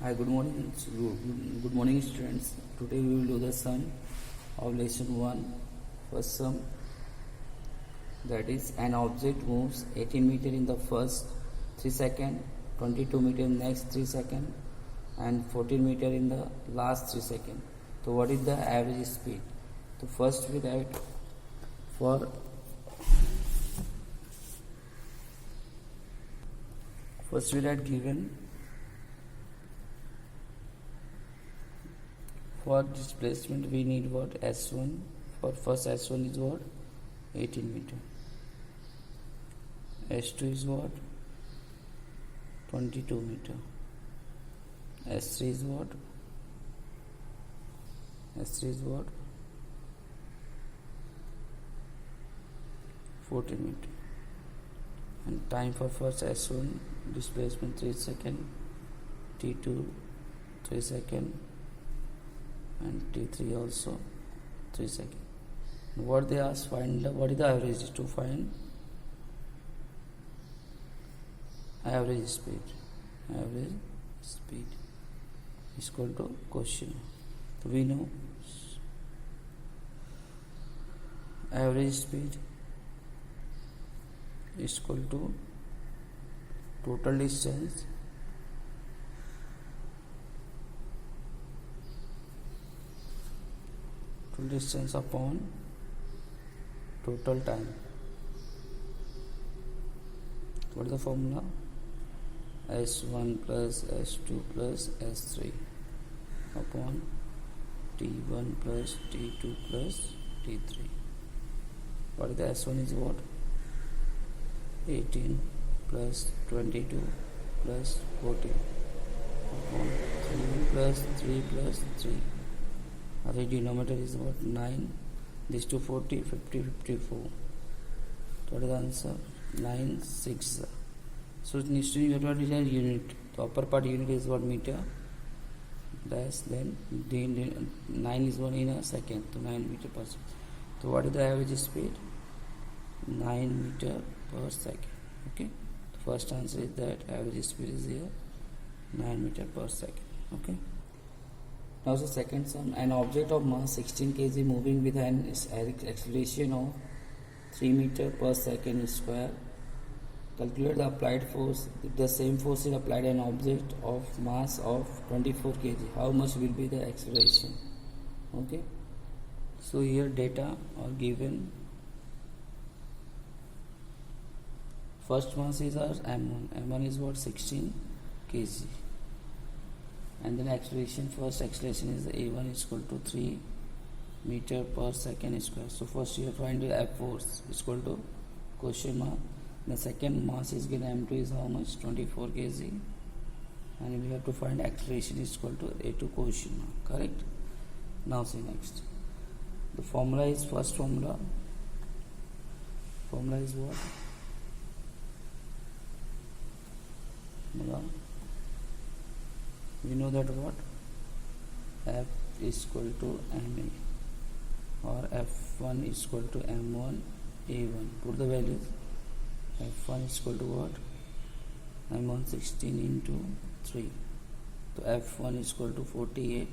Hi, good morning. Good morning, students. Today we will do the sum of lesson 1. First sum, that is, an object moves 18 meter in the first 3 seconds, 22 meter in next 3 seconds, and 14 meter in the last 3 seconds. So, what is the average speed? So, first we write for given. For displacement we need what? S1. For first S1 is what? 18 meter. S2 is what? 22 meter. S3 is what? S3 is what? 14 meter. And time for first S1 displacement 3 seconds, T2 3 seconds, and T3 also 3 seconds. What they ask, find what is the average? To find average speed. Average speed is equal to question. So we know average speed is equal to total distance upon total time. What is the formula? S1 plus S2 plus S3 upon T1 plus T2 plus T3. What is the S1 is what? 18 plus 22 plus 14 upon 3 plus 3 plus 3. The denominator is what? 9. This 2 40, 50, 54. What is the answer? 9, 6. So it needs to be what is a unit. The upper part unit is what? Meter. Dash, then 9 is 1 in a second. So 9 meter per second. So what is the average speed? 9 meter per second. Okay. The first answer is that average speed is here 9 meter per second. Okay. Now the second sum, an object of mass 16 kg moving with an acceleration of 3 meter per second square. Calculate the applied force. If the same force is applied an object of mass of 24 kg, how much will be the acceleration? Okay. So here data are given. First mass is our m1. m1 is what? 16 kg. And then acceleration, first acceleration is a1 is equal to 3 meter per second square. So first you have to find the F force is equal to question mark. The second mass is given m2 is how much? 24 kg. And we have to find acceleration is equal to a2 question mark. Correct? Now see next. The formula is first formula. Formula is what? Formula. We know that what? F is equal to ma, or F1 is equal to m1 a1. Put the values. F1 is equal to what? m1 16 into 3. So F1 is equal to 48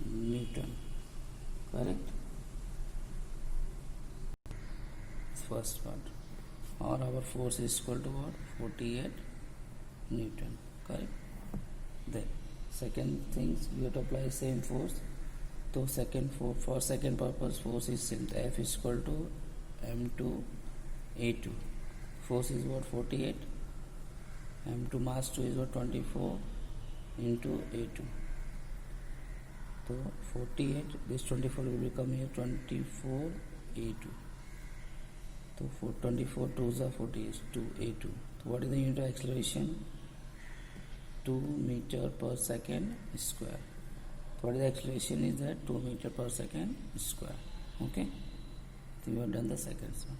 Newton. Correct? First part. Or our force is equal to what? 48 Newton. Correct? Then second things, we have to apply same force. So for second purpose, force is same. F is equal to m2 a2. Force is what? 48. m2 mass 2 is what? 24 into a2. So 48, this 24 will become here 24 a2. So for 24 2s are 48, 2 a2. So what is the unit of acceleration? 2 meter per second square. What is the acceleration is that? 2 meter per second square. Okay. So we have done the second sum.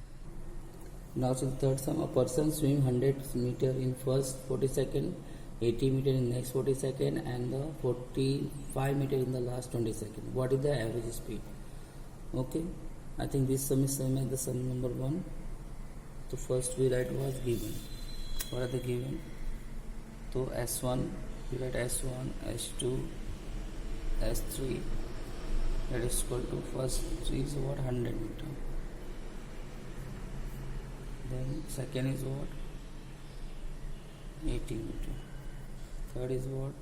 Now to the third sum. A person swim 100 meter in first 40 second, 80 meter in next 40 second, and the 45 meter in the last 20 second. What is the average speed? Okay. I think this sum is same as the sum number 1. So first we write was given. What are the given? So S1 you write S1, S2, S3, that is equal to first 3 is what 100 meter, then second is what 80 meter, third is what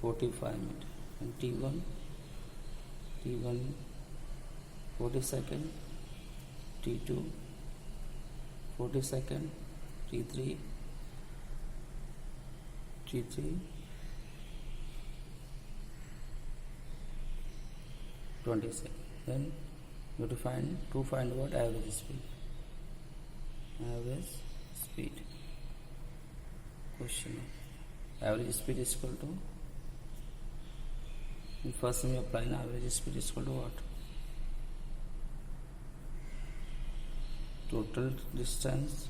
45 meter, and T1 42nd, T2 42nd, T3 22nd. Then you have to find what average speed. Question: average speed is equal to, in first time you apply average speed is equal to what? Total distance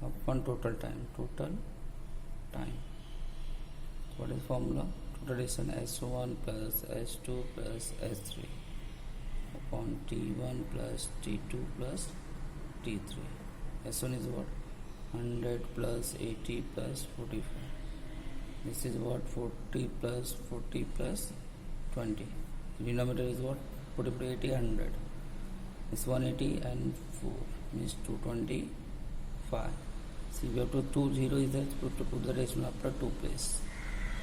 upon total time. What is formula? Total distance S1 plus S2 plus S3 upon T1 plus T2 plus T3. S1 is what? 100 plus 80 plus 45. This is what? 40 plus 40 plus 20. Denominator is what? 40 plus 80, 100. It's 180 and 4 means 225. See, we have to 20 is that to put the decimal after 2 place.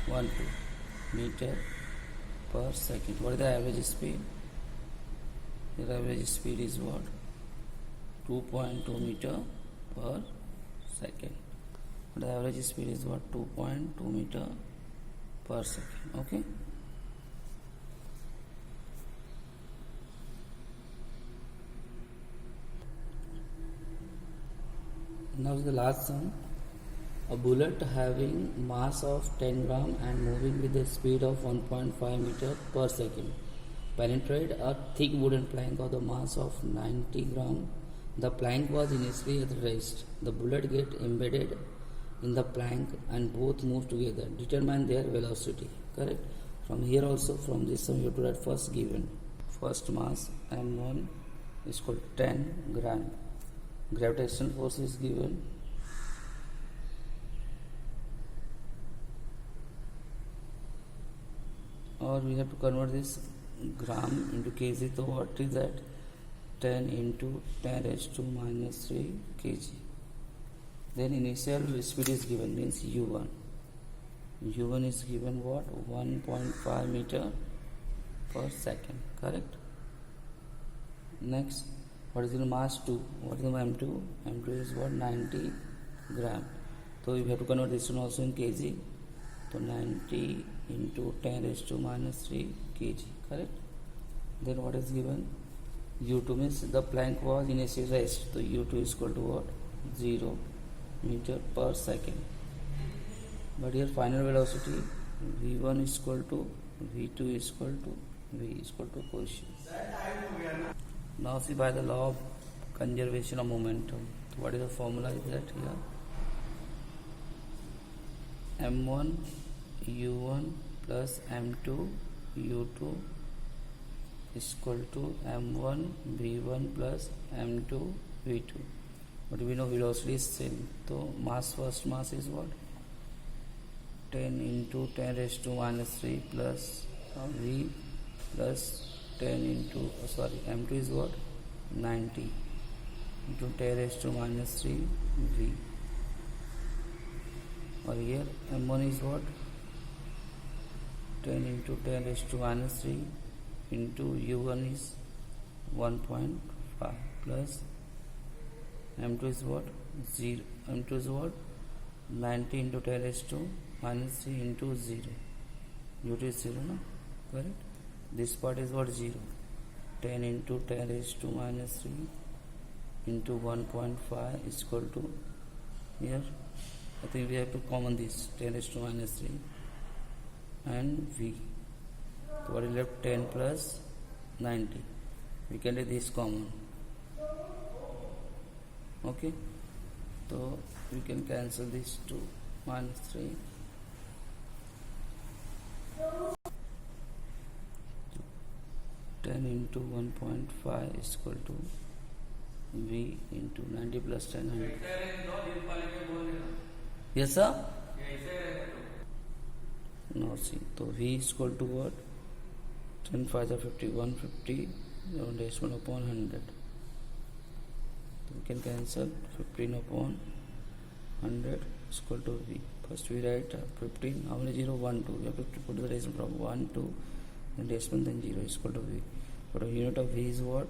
12 meter per second. What is the average speed? The average speed is what? 2.2 meter per second. The average speed is what? 2.2 meter per second. Okay. Now the last sum. A bullet having mass of 10 gram and moving with a speed of 1.5 meter per second penetrate a thick wooden plank of the mass of 90 gram. The plank was initially at rest. The bullet get embedded in the plank and both move together. Determine their velocity. Correct? From here also, from this sum you have to write first given. First mass M1 is called 10 gram. Gravitational force is given. Or we have to convert this gram into kg. So what is that? 10 into 10 raised to minus 3 kg. Then initial speed is given, means u1. u1 is given what? 1.5 meter per second. Correct? Next, what is the mass 2? What is the m2? m2 is what? 90 gram. So we have to convert this one also in kg. So 90 into 10 raised to minus 3 kg. Correct? Then what is given? u2 means the plank was initially rest. So u2 is equal to what? 0 meter per second. But here final velocity v1 is equal to v2 is equal to v is equal to position. Now see, by the law of conservation of momentum, what is the formula is that here? m1 u1 plus m2 u2 is equal to m1 v1 plus m2 v2. But we know velocity is same. So first mass is what? 10 into 10 raised to minus 3 plus v plus 10 into m2 is what? 90 into 10 raised to minus 3 v. Or here m1 is what? 10 into 10 raised to minus 3 into u1 is 1.5 plus m2 is what? 0. m2 is what? 90 into 10 raised to minus 3 into 0. u2 is 0, no? Correct? This part is what? 0. 10 into 10 raised to minus 3 into 1.5 is equal to, here I think we have to common this 10 raised to minus 3 and v. So what is left? 10 plus 90. We can take this common. Okay. So we can cancel this 2 minus 3. 10 into 1.5 is equal to V into 90 plus 10 100. Yes sir. Now see, so V is equal to what? 10 5 are 50, 150, 1 decimal upon 100. So we can cancel 15 upon 100 is equal to V. First we write 15, how many 0? 1, 2. We have to put the decimal from 1 to then decimal, then 0 is equal to V. But the unit of V is what?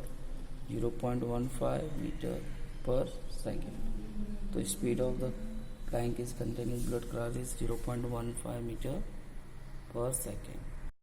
0.15 meter per second. So the speed of the tank is containing blood clot is 0.15 meter per second.